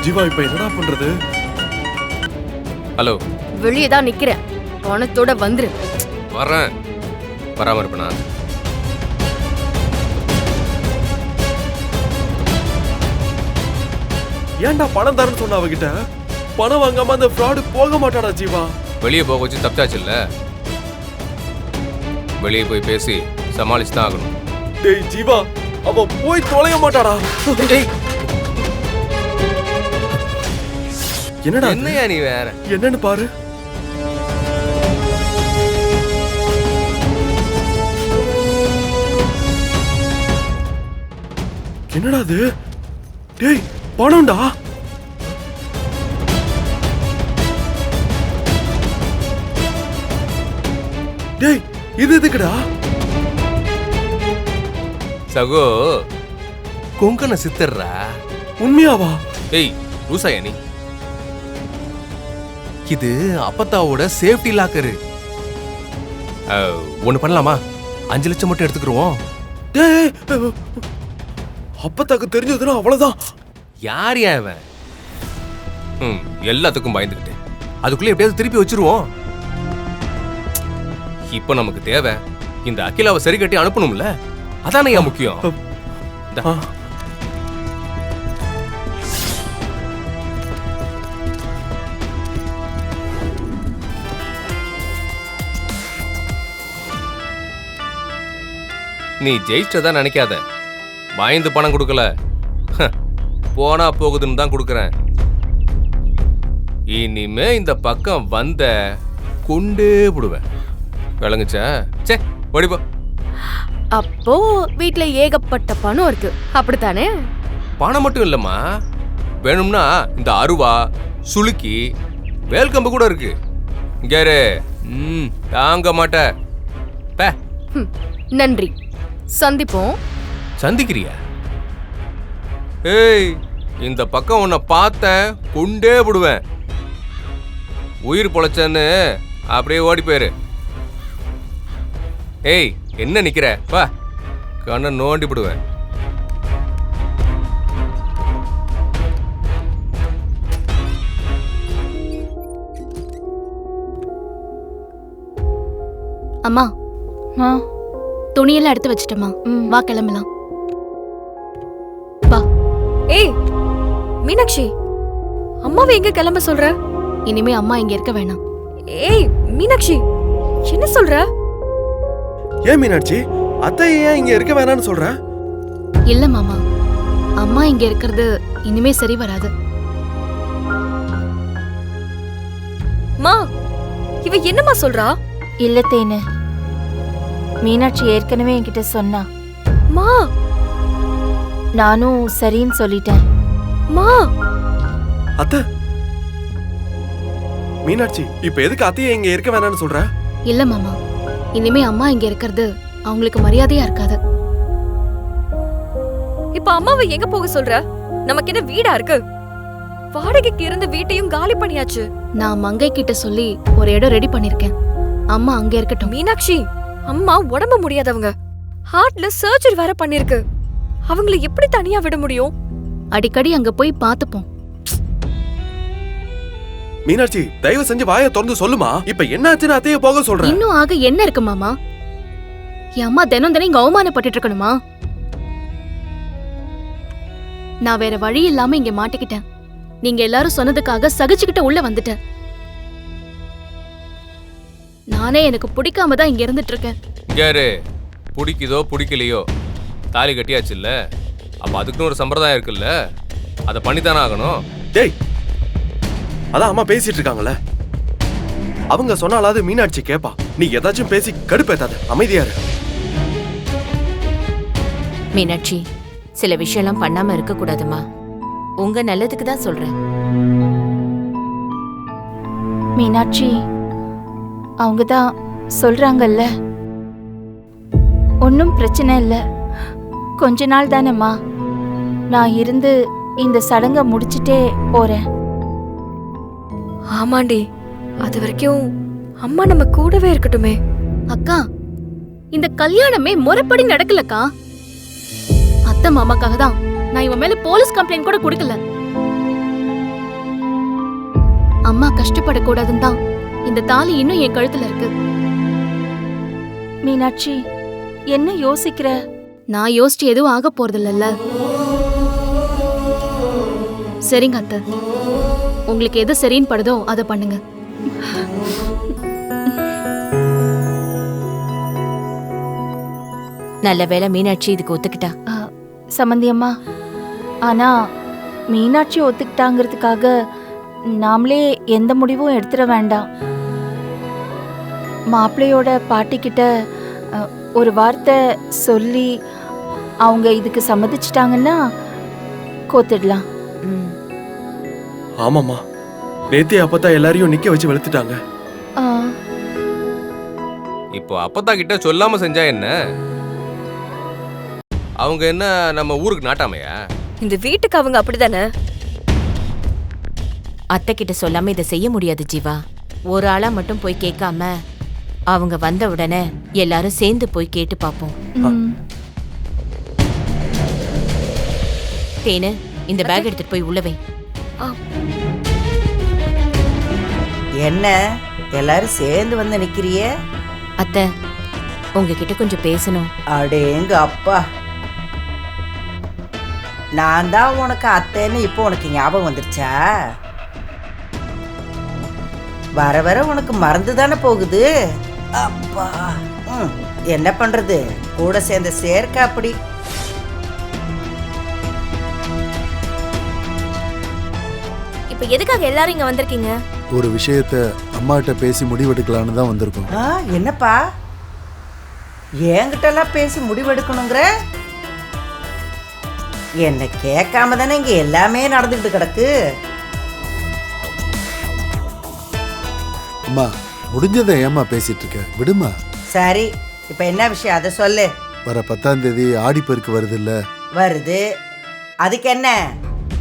ஜீவா இப்ப என்னடா பண்றது? ஹலோ, வெளியே தான் நிக்கிறேன், பணத்தோட வந்துரு. வரேன். வராம இருப்பேனா? ஏன்டா பணம் தரேன்னு சொன்ன அவகிட்ட? பணம் வாங்காம அந்த ஃப்ராடு போக மாட்டாடா ஜீவா. வெளியே போக வச்சு தப்பிச்சாச்சு இல்ல, வெளியே போய் பேசி சமாளிச்சு தான் ஆகணும். டேய் ஜீவா, அவ போய் தொலைய மாட்டாடா. என்னடா என்னையா நீ வேற? என்னன்னு பாரு. என்னடா அது? டேய் பணம்டா. டேய் இது எதுக்குடா? சகோ, கொங்கன சித்தர்ரா. உண்மையாவா? ஏய் லூசாயா நீ? இது அப்பத்தாவோட சேஃப்டி லாக்கரு. ஒண்ணு பண்ணலாமா? 5 லட்சம் மட்டும் எடுத்துக்கிருவோம். டேய் அப்பத்தாக்கு தெரிஞ்சதுன்னா அவ்வளவுதான். யார் அவன்? எல்லாத்துக்கும் பயந்துக்கிட்டு அதுக்குள்ள எப்படியாவது திருப்பி வச்சிருவோம். இப்ப நமக்கு தேவை இந்த அகிலாவை சரி கட்டி அனுப்பணும்ல, அதானே முக்கியம். நீ ஜெயிச்சதா நினைக்காத. பயந்து பணம் கொடுக்கல, போனா போகுதுன்னு தான் கொடுக்கறேன். இனிமே இந்த பக்கம் வந்த கொண்டே விடுவேன். விளங்குச்சா? சே ஓடிப்போ. அப்போ வீட்ல ஏகப்பட்ட பணம் இருக்கு, அப்படித்தானே? பணம் மட்டும் இல்லம்மா, வேணும்னா இந்த அருவா, சுளுக்கி, வேல்கம்பு கூட இருக்கு. இங்கே தாங்க மாட்ட. நன்றி, சந்திப்போம். சந்திக்கிறியா? ஏய், இந்த பக்கம் உன்னை பார்த்த கொண்டே விடுவேன். உயிர் பொழைச்சன்னு அப்படியே ஓடி போயிரு. ஏய் என்ன நிக்கிற? வா, கண்ணை நோண்டி விடுவேன். அம்மா, துணியெல்லாம் எடுத்து வச்சிட்டமா, வா கிளம்பலாம். வா. ஏய் மீனாட்சி, அம்மாவை எங்க கிளம்ப சொல்ற? இனிமே அம்மா இங்க இருக்க வேணாம். ஏய் மீனாட்சி, என்ன சொல்ற? ஏன் மீனாட்சி, அத்தை ஏன் இங்க இருக்க வேணாம்னு சொல்ற? இல்ல மாமா, அம்மா இங்க இருக்கிறது இனிமே சரி வராது. மா, இவ என்னம்மா சொல்றா? இல்ல தேனு, மீனாட்சி ஏற்கனவே என்கிட்ட சொன்னா. மா, நானும் சரின்னு சொல்லிட்டேன். மா, அத்தை, மீனாட்சி இப்ப எதுக்கு அத்தையை இங்க இருக்க வேணாம்னு சொல்ற? இல்ல மாமா, இனிமே அம்மா இங்க இருக்கிறது அவங்களுக்கு மரியாதையா இருக்காது. இப்ப அம்மாவை எங்க போக சொல்ற? நமக்கு என்ன வீடா இருக்கு? வாடகைக்கு இருந்த வீட்டையும் காலி பண்ணியாச்சு. நான் மங்கை கிட்ட சொல்லி ஒரு இடம் ரெடி பண்ணிருக்கேன். அம்மா அங்க இருக்கட்டும். மீனாட்சி, அம்மா உடம்பு முடியாதவங்க, ஹார்ட்ல சர்ஜரி வேற பண்ணிருக்கு. அவங்களை எப்படி தனியா விட முடியும்? அடிக்கடி அங்க போய் பாத்துப்போம். மீனாட்சி தயவு செஞ்சு வாயை திறந்து சொல்லுமா, இப்ப என்னாச்சுன்னு அத்தைய போக சொல்ற? இன்னும் ஆக என்ன இருக்கு மாமா? என் அம்மா தினம் தினம் இங்க அவமானப்பட்டு இருக்கணுமா? நான் வேற வழி இல்லாம இங்க மாட்டிக்கிட்டேன். நீங்க எல்லாரும் சொன்னதுக்காக சகிச்சுக்கிட்ட உள்ள வந்துட்டேன். நானே எனக்கு பிடிக்காம தான் இங்க இருந்துட்டு இருக்கேன். யாரு பிடிக்குதோ பிடிக்கலையோ, தாலி கட்டியாச்சு இல்ல, அப்ப அதுக்குன்னு ஒரு சம்பிரதாயம் இருக்குல்ல, அதை பண்ணித்தானே ஆகணும். டேய், அதான் அம்மா பேசிட்டு இருக்காங்கல்ல, அவங்க சொன்னாலாவது மீனாட்சி கேப்பா. நீ ஏதாச்சும் பேசி கடுப்பேத்தாத, அமைதியா இரு. மீனாட்சி, சில விஷயம்லாம் பண்ணாம இருக்க கூடாதுமா. உங்க நல்லதுக்கு தான் சொல்றேன். மீனாட்சி, அவங்க தான் சொல்றாங்கல்ல, ஒன்னும் பிரச்சனை இல்ல, கொஞ்ச நாள் தானேம்மா, நான் இருந்து இந்த சடங்கை முடிச்சிட்டே போறேன். ஆமாண்டி, அது வரைக்கும் அம்மா நம்ம கூடவே இருக்கட்டுமே. அக்கா, இந்த கல்யாணமே முறைப்படி நடக்கலக்கா. அத்தை மாமாக்காக தான் நான் இவன் மேல போலீஸ் கம்ப்ளைண்ட் கூட கொடுக்கல. அம்மா கஷ்டப்படக்கூடாதுன்னு தான் இந்த தாலி இன்னும் என் கழுத்துல இருக்கு. மீனாட்சி, என்ன யோசிக்கிற? நான் யோசிச்சு எதுவும் ஆக போறதில்லல்ல. சரிங்க அத்தை, உங்களுக்கு எது சரின்னு படுதோ அதை பண்ணுங்க. நல்ல வேளை மீனாட்சி இதுக்கு ஒத்துக்கிட்டா. சம்மந்தி அம்மா, ஆனா மீனாட்சி ஒத்துக்கிட்டாங்கிறதுக்காக நாமளே எந்த முடிவும் எடுத்துட வேண்டாம். மாப்பிள்ளையோட பாட்டிக்கிட்ட ஒரு வார்த்தை சொல்லி அவங்க இதுக்கு சம்மதிச்சிட்டாங்கன்னா கோத்திடலாம். ம். ஆமாம்மா, நேத்தே அப்பதான் எல்லாரையும் நிக்க வச்சு வெளுத்துட்டாங்க. ஆ, இப்போ அப்பத்தா கிட்ட சொல்லாம செஞ்சா என்ன? அவங்க என்ன நம்ம ஊருக்கு நாட்டாமையா? இந்த வீட்டுக்கு அவங்க அப்படிதானே. அத்தை கிட்ட சொல்லாம இதை செய்ய முடியாது ஜீவா. ஒரு ஆளா மட்டும் போய் கேட்காம அவங்க வந்த உடனே எல்லாரும் சேர்ந்து போய் கேட்டு பார்ப்போம். ம். தேனு, இந்த பேக் எடுத்துட்டு போய் உள்ள வை. என்ன எல்லாரும் சேர்ந்து வந்து நிக்கிறியே? அத்தை, உங்ககிட்ட கொஞ்சம் பேசணும். அடேங்க அப்பா, நான் தான் உனக்கு அத்தைன்னு இப்போ உனக்கு ஞாபகம் வந்துருச்சா? வர வர உனக்கு மறந்து தானே போகுது. அப்பா, என்ன பண்றது, கூட சேர்ந்த சேர்க்க அப்படி. இப்ப எதுக்காக எல்லாரும் இங்க வந்திருக்கீங்க? ஒரு விஷயத்த அம்மாட்ட பேசி முடிவெடுக்கலான்னு தான் வந்திருக்கோம். என்னப்பா, என்கிட்ட எல்லாம் பேசி முடிவெடுக்கணுங்கிற? என்ன கேட்காம தானே இங்க எல்லாமே நடந்துகிட்டு கிடக்கு. அம்மா, முடிஞ்சதை ஏம்மா பேசிட்டு இருக்க, விடுமா. சரி, இப்ப என்ன விஷயம் அதை சொல்லு. வர 10ஆம் தேதி ஆடிப்பெருக்கு வருது இல்ல? வருது, அதுக்கு என்ன?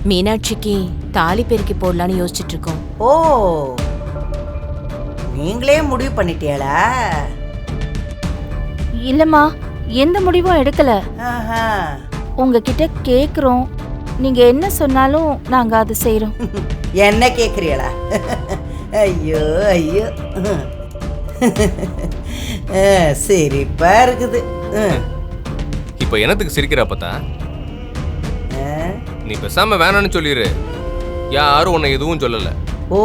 மீனாட்சிக்கு தாலி பெருக்கி போடலான்னு யோசிச்சுட்டு இருக்கோம். ஓ, நீங்களே முடிவு பண்ணிட்டீங்களா? இல்லம்மா, எந்த முடிவும் எடுக்கல. ஆஹா. உங்ககிட்ட கேக்குறோம், நீங்க என்ன சொன்னாலும் நாங்க அதை செய்யறோம். என்ன கேக்குறீங்களா? ஐயோ ஐயோ, சிரிப்பா இருக்குது. இப்போ என்னத்துக்கு சிரிக்கிற அப்பத்தா? நீ பேசாம வேணான்னு சொல்லிடு. யாரும் உன்னை எதுவும் சொல்லல. ஓ,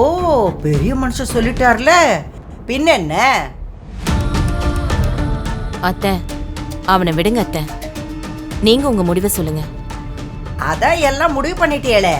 பெரிய மனுஷன் சொல்லிட்டார்ல, பின்ன என்ன? அத்தை, அவனை விடுங்க அத்தை. நீங்க உங்க முடிவை சொல்லுங்க. அதான் எல்லாம் முடிவு பண்ணிட்டீங்களே,